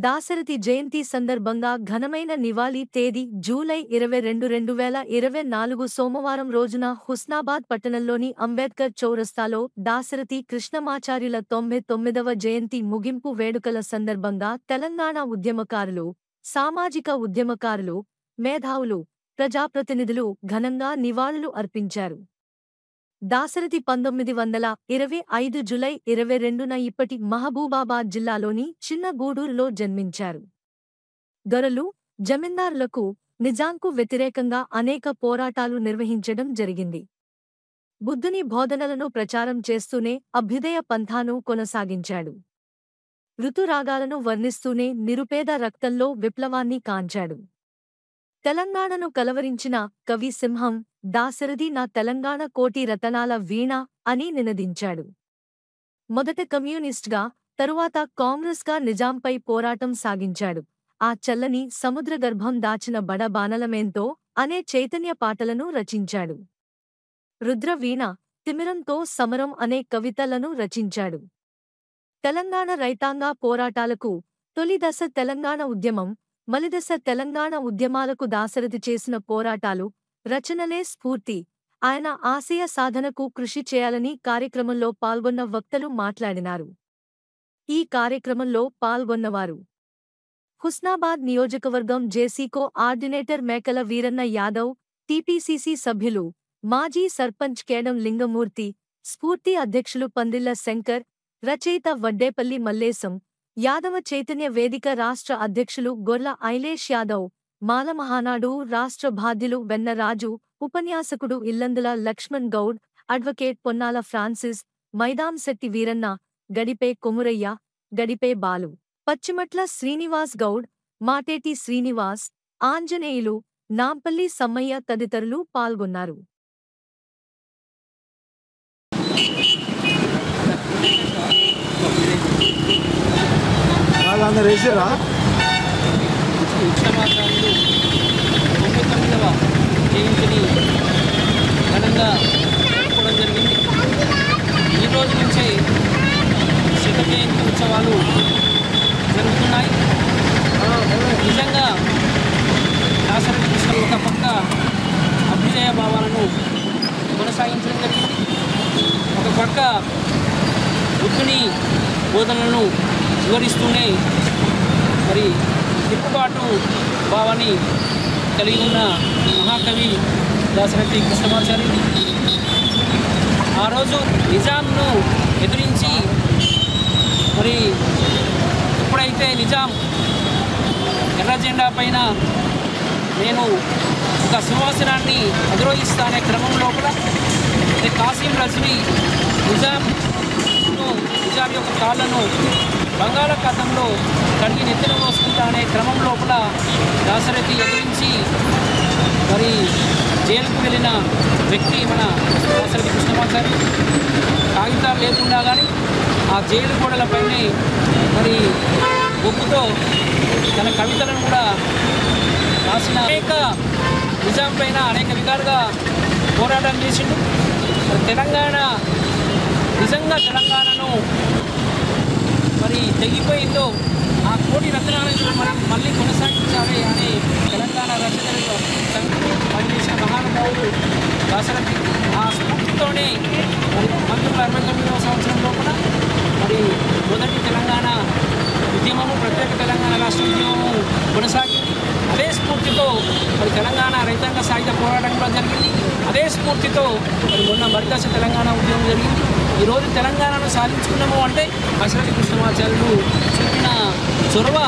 దాశరథి జయంతి సందర్భంగా ఘనమైన నివాళి తేదీ జూలై 22, 2024 సోమవారం రోజున హుస్నాబాద్ పట్టణంలోని అంబేద్కర్ చౌరస్తాలో దాశరథి కృష్ణమాచార్యుల 99వ జయంతి ముగింపు వేడుకల సందర్భంగా తెలంగాణ ఉద్యమకారులు, సామాజిక ఉద్యమకారులు, మేధావులు, ప్రజాప్రతినిధులు ఘనంగా నివాళులు అర్పించారు. దాశరథి 1925 జూలై 22న ఇప్పటి మహబూబాబాద్ జిల్లాలోని చిన్న గూడూరులో జన్మించారు. దొరలు, జమీందారులకు, నిజాంకు వ్యతిరేకంగా అనేక పోరాటాలు నిర్వహించడం జరిగింది. బుద్ధుని బోధనలను ప్రచారం చేస్తూనే అభ్యుదయ పంథాను కొనసాగించాడు. ఋతురాగాలను వర్ణిస్తూనే నిరుపేద రక్తంలో విప్లవాన్ని కాంచాడు. తెలంగాణను కలవరించిన కవి సింహం దాశరథి నా తెలంగాణ కోటి రతనాల వీణ అని నినదించాడు. మొదట కమ్యూనిస్ట్గా, తరువాత కాంగ్రెస్గా నిజాంపై పోరాటం సాగించాడు. ఆ చల్లని సముద్రగర్భం దాచిన బడబానలమేంతో అనే చైతన్య పాటలను రచించాడు. రుద్రవీణ, తిమిరంతో సమరం అనే కవితలను రచించాడు. తెలంగాణ రైతాంగ పోరాటాలకు తొలి దశ తెలంగాణ ఉద్యమం, మలిదశ తెలంగాణ ఉద్యమాలకు దాశరథి చేసిన పోరాటాలు, రచనలే స్ఫూర్తి. ఆయన ఆశయ సాధనకు కృషి చేయాలని కార్యక్రమంలో పాల్గొన్న వక్తలు మాట్లాడినారు. ఈ కార్యక్రమంలో పాల్గొన్నవారు హుస్నాబాద్ నియోజకవర్గం జేసీకో ఆర్డినేటర్ మేకల వీరన్న యాదవ్, టీపీసీసీ సభ్యులు, మాజీ సర్పంచ్ కేడం లింగమూర్తి, స్ఫూర్తి అధ్యక్షులు పందిళ్ల శంకర్, రచయిత వడ్డేపల్లి మల్లేశం, యాదవ చైతన్య వేదిక రాష్ట్ర అధ్యక్షులు గొర్ల ఐలేష్ యాదవ్, మాలమహానాడు రాష్ట్ర బాధ్యులు వెన్నరాజు, ఉపన్యాసకుడు ఇల్లందుల లక్ష్మణ్ గౌడ్, అడ్వకేట్ పొన్నాల ఫ్రాన్సిస్, మైదాంశెట్టి వీరన్న, గడిపే కొమురయ్య, గడిపే బాలు, పచ్చిమట్ల శ్రీనివాస్ గౌడ్, మాటేటి శ్రీనివాస్, ఆంజనేయులు, నాంపల్లి సమ్మయ్య తదితరులు పాల్గొన్నారు. కృష్ణమాచార్యులు 99వ జయంతిని ఘనంగా జరుపుకోవడం జరిగింది. ఈ రోజు నుంచే శత జయంతి ఉత్సవాలు జరుగుతున్నాయి. నిజంగా దాశరథి కృష్ణ ఒక పక్క అభ్యుదయ భావాలను కొనసాగించడం జరిగింది. ఒక పక్క బుద్ధుని బోధనలను వివరిస్తూనే మరి తిరుగుబాటు భావాన్ని కలిగి ఉన్న మహాకవి దాశరథి కృష్ణమాచార్యులు ఆ రోజు నిజాంను ఎదిరించి మరి ఎప్పుడైతే నిజాం ఎర్ర జెండా పైన నేను ఒక సింహాసనాన్ని అధిరోహిస్తానే క్రమం లోపల కాసిం రజ్వీ నిజాం యొక్క కాళ్లను బంగాళాఖాతంలో కడిగి నెత్తిన మోసుకుంటా అనే క్రమం లోపల దాశరథి ఎదిరించి మరి జైలుకు వెళ్ళిన వ్యక్తి మన దాశరథి కృష్ణమాచార్యులు. కాగితాలు లేకుండా కానీ ఆ జైలు గోడలపైనే మరి బొగ్గుతో తన కవితలను కూడా రాసిన అనేక నిజాం పైన అనేక విధాలుగా పోరాటం చేసిండు. తెలంగాణ నిజంగా తెలంగాణను మరి తెగిపోయిందో ఆ కోటి రత్నాలను మళ్ళీ కొనసాగించాలి అని తెలంగాణ రచనలో పనిచేసిన మహానుభావుడు దాశరథి. ఆ స్ఫూర్తితోనే మరి 1969వ సంవత్సరం లోపల మరి మొదటి తెలంగాణ ఉద్యమము, ప్రత్యేక తెలంగాణ రాష్ట్ర ఉద్యమము కొనసాగింది. అదే స్ఫూర్తితో మరి తెలంగాణ రైతాంగ సాయుధ పోరాటం కూడా జరిగింది. అదే స్ఫూర్తితో మరి మొన్న మరిదశ తెలంగాణ ఉద్యమం జరిగింది. ఈరోజు తెలంగాణను సాధించుకున్నాము అంటే దాశరథి కృష్ణమాచార్యులు చూపిన చొరవ,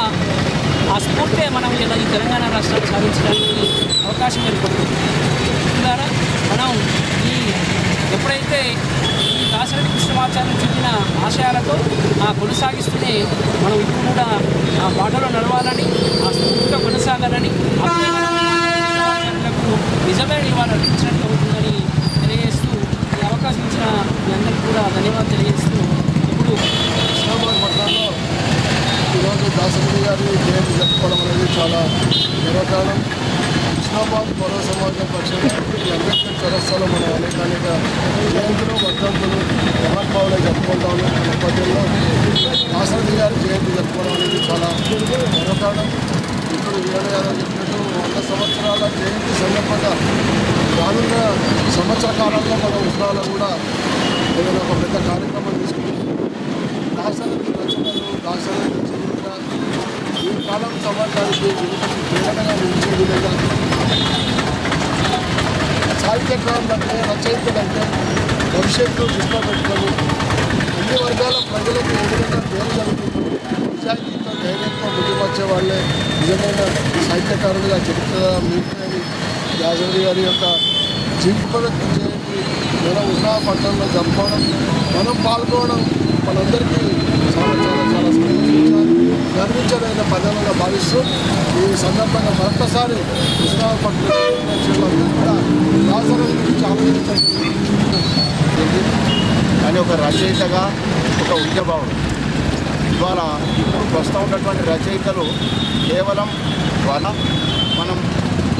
ఆ స్ఫూర్తే మనం ఇలా ఈ తెలంగాణ రాష్ట్రాన్ని సాధించడానికి అవకాశం ఏర్పడుతుంది. ద్వారా మనం ఎప్పుడైతే ఈ దాశరథి కృష్ణమాచార్యులు చూపిన ఆశయాలతో కొనసాగిస్తూనే మనం ఇప్పుడు కూడా ఆ బాటలో నడవాలని, ఆ స్ఫూర్తిగా కొనసాగాలని, ఆశయాలకు నిజమైన ఇవాళ అర్పించినట్టు అవుతుందని తెలియజేస్తూ ఈ అవకాశం ఇచ్చిన మీ అందరికీ కూడా ధన్యవాదాలు తెలియజేస్తూ ఇప్పుడు హుస్నాబాద్ పట్టణంలో ఈరోజు దాశరథి గారిని జయంతి జరుపుకోవడం అనేది చాలా గర్వకారణం. హుస్నాబాద్ పౌర సమాజం పక్షంగా ఈ అంబేద్కర్ చౌరస్తాలో మన అనేక జయంతులు వర్ధంతులు మహాత్మావులు జరుపుకుంటాము. నేపథ్యంలో దాశరథి గారి జయంతి జరుపుకోవడం అనేది చాలా గర్వకారణం. ఇప్పుడు వీరణ యాదవ్ చెప్పినట్టు 100 సంవత్సరాల జయంతి సందర్భంగా రానున్న సంవత్సర కాలంలో మన ఉత్సవాలు కూడా ఏదైనా ఒక పెద్ద కార్యక్రమం తీసుకుంటాం. దాశరథి రచనలు, దాశరథి చరిత్ర ఈ కాలం సమాజానికి ప్రేరణగా నిలిచే విధంగా సాహిత్యకారులు అంటే రచయితలంటే భవిష్యత్తు దృష్టిలో పెట్టుకొని అన్ని వర్గాల ప్రజలకు ఏ విధంగా పేరు జరుగుతుంది నిజాయితీతో ధైర్యంతో ముందుకొచ్చే వాళ్ళే నిజమైన సాహిత్యకారులుగా చరిత్ర మిగిలినవి. దాశరథి గారి యొక్క జీవిత జయంతి మన ఉస్మానాబాద్లో జరుపుకోవడం, మనం పాల్గొనడం మనందరికీ చాలా చాలా చాలా గర్వించదైన పదవులుగా భావిస్తూ ఈ సందర్భంగా మరొకసారి ఉస్మానాబాద్లో కూడా దాశరథి గురించి ఆలోచించడం. కానీ ఒక రచయితగా ఒక ఉద్యమం ఇవాళ ఇప్పుడు ప్రస్తుతం ఉన్నటువంటి రచయితలు కేవలం మనం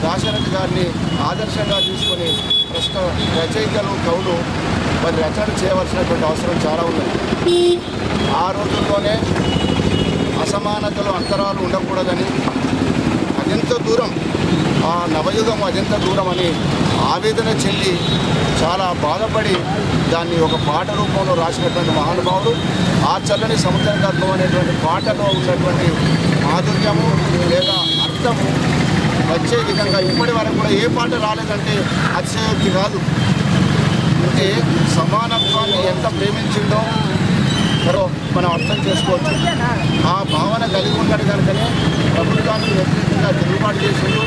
దాశరథి గారిని ఆదర్శంగా తీసుకొని ప్రస్తుతం రచయితలు కవులు మరి రచన చేయవలసినటువంటి అవసరం చాలా ఉన్నది. ఆ రోజుల్లోనే అసమానతలు అంతరాలు ఉండకూడదని అత్యంత దూరం ఆ నవయుగం అత్యంత దూరం అని ఆవేదన చెంది చాలా బాధపడి దాన్ని ఒక పాట రూపంలో రాసినటువంటి మహానుభావుడు. ఆ చల్లని సముద్రగర్భం అనేటువంటి పాటలో ఉన్నటువంటి మాధుర్యము లేదా అర్థము వచ్చే విధంగా ఇప్పటి వరకు కూడా ఏ పాట రాలేదంటే అతిశయోక్తి కాదు. అంటే సమానత్వాన్ని ఎంత ప్రేమించిందో మనం అర్థం చేసుకోవచ్చు. ఆ భావన కలిగి ఉన్నాడు కనుకనే ప్రభుత్వానికి వ్యతిరేకంగా తిరుగుబాటు చేసిండు,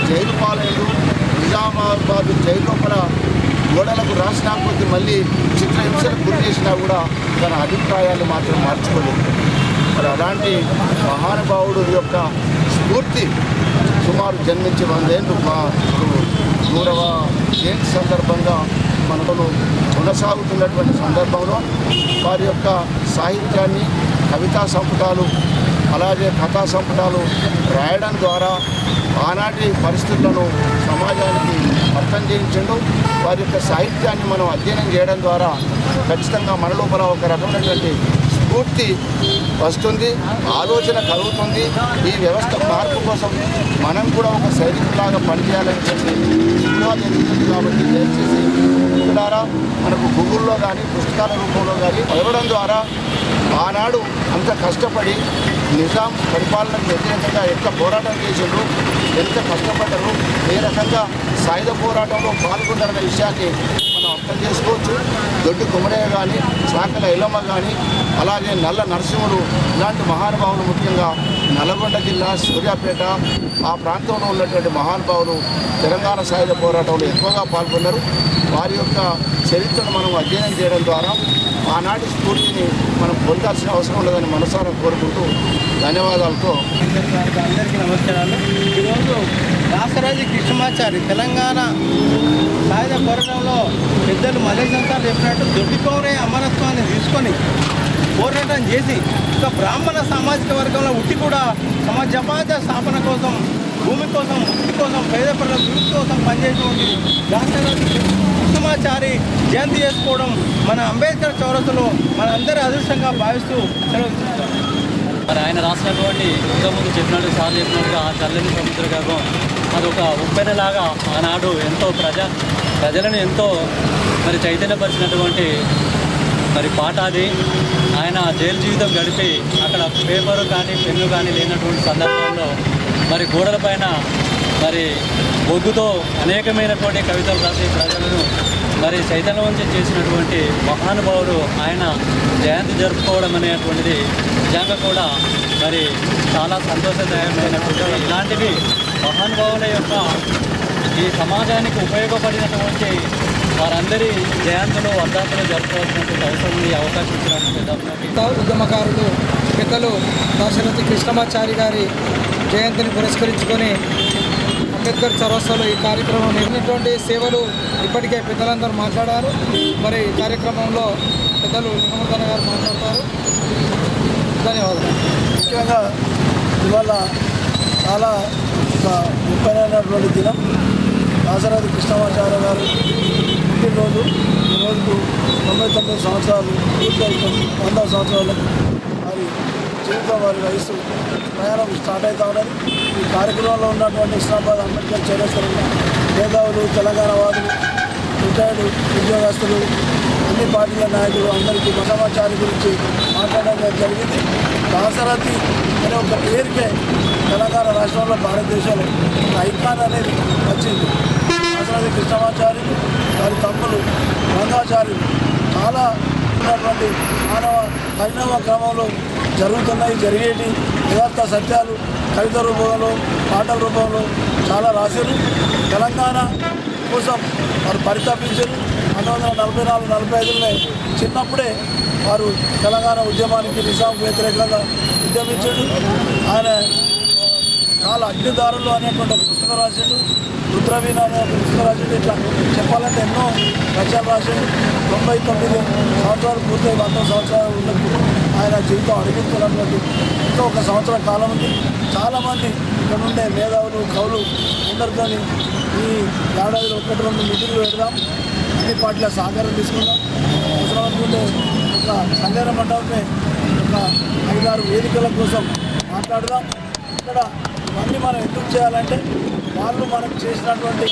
జైలు పాలైండు. నిజామాబాద్ జైలు లోపల గోడలకు రాసినా కొద్ది మళ్ళీ చిత్రహింసలకు గురి చేసినా కూడా తన అభిప్రాయాలు మాత్రం మార్చుకోలేదు. మరి అలాంటి మహానుభావుడు యొక్క స్ఫూర్తి సుమారు జన్మించి 100 ఏళ్ళు మా 100వ జయంతి సందర్భంగా మనకు కొనసాగుతున్నటువంటి సందర్భంలో వారి యొక్క సాహిత్యాన్ని, కవితా సంపుటాలు, అలాగే కథా సంపుటాలు రాయడం ద్వారా ఆనాటి పరిస్థితులను సమాజానికి అర్థం చేయించండు. వారి యొక్క సాహిత్యాన్ని మనం అధ్యయనం చేయడం ద్వారా ఖచ్చితంగా మన లోపల ఒక రకమైనటువంటి స్ఫూర్తి వస్తుంది, ఆలోచన కలుగుతుంది. ఈ వ్యవస్థ మార్పు కోసం మనం కూడా ఒక సైనికులాగా పనిచేయాలని చెప్పి జరుగుతుంది. కాబట్టి దయచేసి ద్వారా మనకు గూగుల్లో కానీ పుస్తకాల రూపంలో కానీ చదవడం ద్వారా ఆనాడు అంత కష్టపడి నిజాం పరిపాలనకు వ్యతిరేకంగా ఎంత పోరాటం చేసిండ్రు, ఎంత కష్టపడ్డారు, ఏ రకంగా సాయుధ పోరాటంలో పాల్గొన్నారనే విషయాన్ని మనం అర్థం చేసుకోవచ్చు. దొడ్డి కుమరయ్య కానీ, చాకల ఎల్లమ్మ కానీ, అలాగే నల్ల నరసింహుడు ఇలాంటి మహానుభావులు, ముఖ్యంగా నల్గొండ జిల్లా సూర్యాపేట ఆ ప్రాంతంలో ఉన్నటువంటి మహానుభావులు తెలంగాణ సాయుధ పోరాటంలో ఎక్కువగా పాల్గొన్నారు. వారి యొక్క చరిత్రను మనం అధ్యయనం చేయడం ద్వారా ఆనాటి స్ఫూర్తిని మనం పొందాల్సిన అవసరం ఉండదని మనసారా కోరుకుంటూ ధన్యవాదాలతో అందరికీ నమస్కారాలు. ఈరోజు దాశరథి కృష్ణమాచారి తెలంగాణ సాయుధ పోరాటంలో పెద్దలు మలేషియా సార్ చెప్పినట్టు దొడ్డికోరే అమరత్వాన్ని తీసుకొని పోరాటం చేసి ఒక బ్రాహ్మణ సామాజిక వర్గంలో ఉట్టి కూడా సమాజ స్థాపన కోసం, భూమి కోసం, ముక్తి కోసం, పేద ప్రజల విముక్తి కోసం పనిచేసినటువంటి దాశరథి కృష్ణమాచారి జయంతి చేసుకోవడం మన అంబేద్కర్ చౌరస్తలో మనందరి అదృష్టంగా భావిస్తూ సెలవు. మరి ఆయన రాసినటువంటి ఇంతకుముందు చెప్పినట్టు సార్లు చెప్పినట్టుగా ఆ చల్లని సముద్ర గర్భం అదొక ఉప్పెనలాగా ఆనాడు ఎంతో ప్రజలను ఎంతో మరి చైతన్యపరిచినటువంటి మరి పాట అది. ఆయన జైలు జీవితం గడిపి అక్కడ పేపరు కానీ పెన్ను కానీ లేనటువంటి సందర్భంలో మరి గోడలపైన మరి బొగ్గుతో అనేకమైనటువంటి కవితలు రాసి ప్రజలను మరి చైతన్యవంతం చేసినటువంటి మహానుభావుడు ఆయన జయంతి జరుపుకోవడం అనేటువంటిది నిజంగా కూడా మరి చాలా సంతోషదాయకమైనటువంటి ఇలాంటివి మహానుభావుల యొక్క ఈ సమాజానికి ఉపయోగపడినటువంటి వారందరి జయంతులు వర్ధంతులు జరుపుకోవాల్సినటువంటి అవసరం ఉంది. అవకాశం ఇచ్చినటువంటి ఉద్యమకారులు పెద్దలు దాశరథి కృష్ణమాచారి గారి జయంతిని పురస్కరించుకొని అంబేద్కర్ చౌరస్తాలో ఈ కార్యక్రమం నిర్మించినటువంటి సేవలు ఇప్పటికే పెద్దలందరూ మాట్లాడారు. మరి ఈ కార్యక్రమంలో పెద్దలు లింగమర్దన గారు మాట్లాడతారు. ధన్యవాదాలు. ముఖ్యంగా ఇవాళ చాలా ఒక ముఖ్యమైనటువంటి దినం. దాశరథి కృష్ణమాచార్య గారు పుట్టిన ఈరోజు 99 సంవత్సరాలు పూర్తవుతుంది. 100 సంవత్సరాలకు వారి జీవితం వారి వయసు ప్రయాణం స్టార్ట్ అవుతా ఉన్నది. ఈ కార్యక్రమంలో ఉన్నటువంటి హుస్నాబాద్ అంబేద్కర్ చౌరస్తాలో మేధావులు, తెలంగాణ వాదులు, రిటైర్డ్ ఉద్యోగస్తులు, అన్ని పార్టీల నాయకులు అందరికీ సమాచారం గురించి మాట్లాడడం జరిగింది. దాశరథి అనే ఒక పేరుకే తెలంగాణ రాష్ట్రంలో భారతదేశంలో ఒక ఐకాన్ అనేది వచ్చింది. దాశరథి కృష్ణమాచార్యులు, వారి తమ్ములు రంగాచార్యులు చాలా ఉన్నటువంటి మానవ పరిణామ క్రమంలో జరిగేటి యథార్థ సత్యాలు కవిత రూపంలో, పాటల రూపంలో చాలా రాశారు. తెలంగాణ కోసం వారు పరితపించారు. 1944-45లో చిన్నప్పుడే వారు తెలంగాణ ఉద్యమానికి నిజాంకు వ్యతిరేకంగా ఉద్యమించాడు. ఆయన చాలా అగ్నిదారులు అనేటువంటి ఒక పుస్తకం రాశాడు. రుద్రవీణ అనే ఒక పుస్తకం రాశాడు. ఇట్లా చెప్పాలంటే ఎన్నో రచనలు రాశాడు. 99 సంవత్సరాలు పూర్తయి 100 సంవత్సరాలు ఉన్నప్పుడు ఆయన జీవితం అడిగిస్తున్నటువంటి ఇంకా ఒక సంవత్సరం కాలం ఉంది. చాలామంది ఇక్కడ ఉండే మేధావులు, కవులు అందరితో ఈ ఏడాదిలో 1-2 మీటింగ్లు పెడదాం. అన్ని పార్టీల సహకారం తీసుకుందాం. అవసరం అనుకుంటే ఒక కళ్యాణ మండపమే ఒక 5-6 వేదికల కోసం మాట్లాడదాం. ఇక్కడ ఇవన్నీ మనం ఎందుకు చేయాలంటే వాళ్ళు మనకు చేసినటువంటి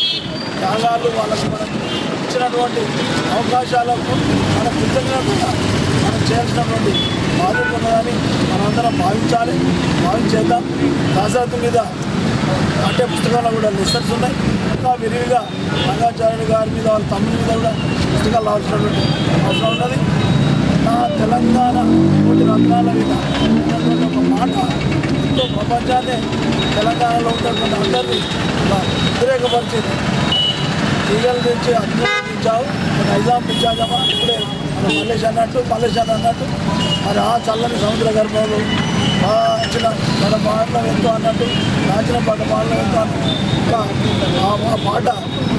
త్యాగాలు, వాళ్ళకు మనకు ఇచ్చినటువంటి అవకాశాలకు మన కృతజ్ఞతగా మనం చేయాల్సినటువంటి బాధ్యత ఉన్నదని మనందరం భావించేద్దాం. దాశరథి మీద పాఠ్య పుస్తకాల్లో కూడా లెసన్స్ ఉన్నాయి. ఇంకా విరివిగా రంగాచార్యుడు గారి మీద, వాళ్ళ తమ్ముడి మీద కూడా పుస్తకాలు రావాల్సినటువంటి అవసరం ఉన్నది. నా తెలంగాణ కోటి రత్నాల మీద ఉన్నటువంటి ఒక మాట ఎంతో ప్రపంచాన్ని తెలంగాణలో ఉన్నటువంటి అందరినీ వ్యతిరేకపరిచింది. తీగలు తెచ్చి అభినందించావు, నైజాం పిచ్చాజమా ఇప్పుడే మన మల్లేష్ అన్నట్టు మరి ఆ చల్లని సముద్ర గర్భంలో వచ్చిన మన పాటలు ఎంతో అన్నట్టు రాచిన పాటలు ఎంతో ఇంకా ఆ పాట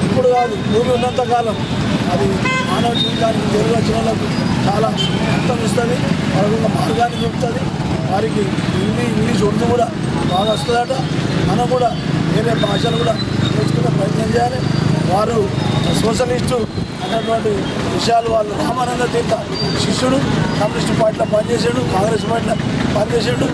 ఇప్పుడు కాదు, భూమి ఉన్నంతకాలం అది మానవ జీవితానికి తెలుగు వచ్చిన వాళ్ళకు చాలా అర్థం ఇస్తుంది, వాళ్ళకు ఒక మార్గాన్ని చూపుతుంది. వారికి ఇంగ్లీష్ ఉర్దూ కూడా బాగా వస్తుందట. మనం కూడా వేరే భాషలు కూడా నేర్చుకునే ప్రయత్నం చేయాలి. వారు సోషలిస్టు అన్నటువంటి విషయాలు వాళ్ళు రామానంద తీర్థ శిష్యుడు, కమ్యూనిస్టు పార్టీలో పనిచేసాడు, కాంగ్రెస్ పార్టీలో పనిచేసాడు,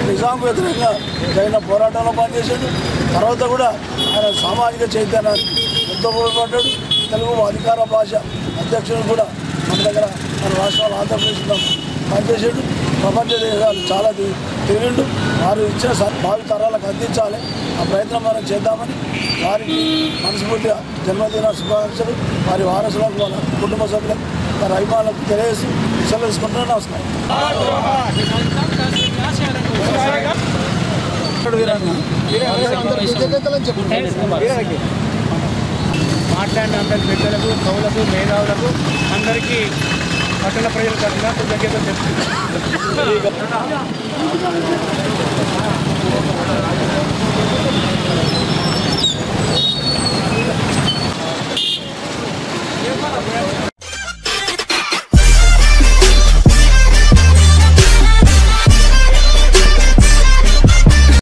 నిజాంకు వ్యతిరేకంగా జరిగిన పోరాటంలో పనిచేసాడు. తర్వాత కూడా ఆయన సామాజిక చైతన్యానికి ఎంతో ఉపయోగపడ్డాడు. తెలుగు అధికార భాష అధ్యక్షుడు కూడా మన దగ్గర మన రాష్ట్రాలు ఆంధ్రప్రదేశ్లో పనిచేసాడు. ప్రపంచ దేశాలు చాలా తిరిగిండు. వారు ఇచ్చిన భావి తరాలకు అందించాలి, ఆ ప్రయత్నం మనం చేద్దామని వారికి మనస్ఫూర్తిగా జన్మదిన శుభాకాంక్షలు వారి వారసులకు, వాళ్ళ కుటుంబ సభ్యులకు, వారి అభిమానులకు తెలియజేసి సెలవు తీసుకుంటున్నాను. నమస్కారం. మాట్లాడిన అందరి పెద్దలకు, కవులకు, మేధావులకు అందరికీ పట్టణ ప్రజల తరఫున కృతజ్ఞతలు చెప్తున్నాను.